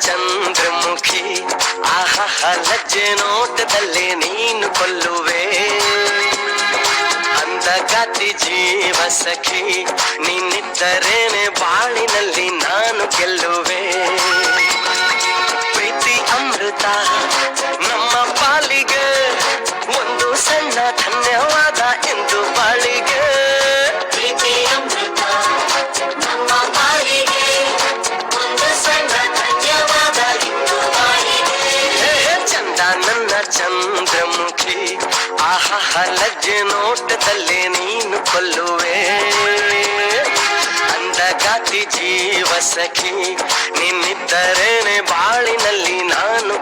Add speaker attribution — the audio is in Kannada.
Speaker 1: ಚಂದ್ರಮುಖಿ ಆಹಾ ಲಜ್ಜೆ ನೋಟದಲ್ಲಿ ನೀನು ಕೊಲ್ಲುವೆ ಅಂದಗಾತಿ ಜೀವ ಸಖಿ ನೀನಿದ್ದರೇನೆ ಬಾಳಿನಲ್ಲಿ ನಾನು ಗೆಲ್ಲುವೆ ಪ್ರೀತಿ ಅಮೃತ ನಮ್ಮ ಪಾಲಿಗೆ ಒಂದು ಸಣ್ಣ ಧನ್ಯವಾದ ಎಂದು ಬಾಳಿಗೆ ಪ್ರೀತಿ ಅಮೃತ ನಮ್ಮ ಪಾಲಿಗೆ ಒಂದು ಸಣ್ಣ ಧನ್ಯವಾದ ಎಂದು ಬಾಳಿಗೆ ಚಂದ ನನ್ನ ಚಂದ್ರಮುಖಿ ಆಹಾ ಲಜ್ಜೆ ನೋಟದಲ್ಲಿ ನೀನು ಕೊಲ್ಲುವೆ ಅಂದಗಾತಿ ಜೀವ ಸಖಿ ನಿನ್ನಿದ್ದರೇನೆ ಬಾಳಿನಲ್ಲಿ ನಾನು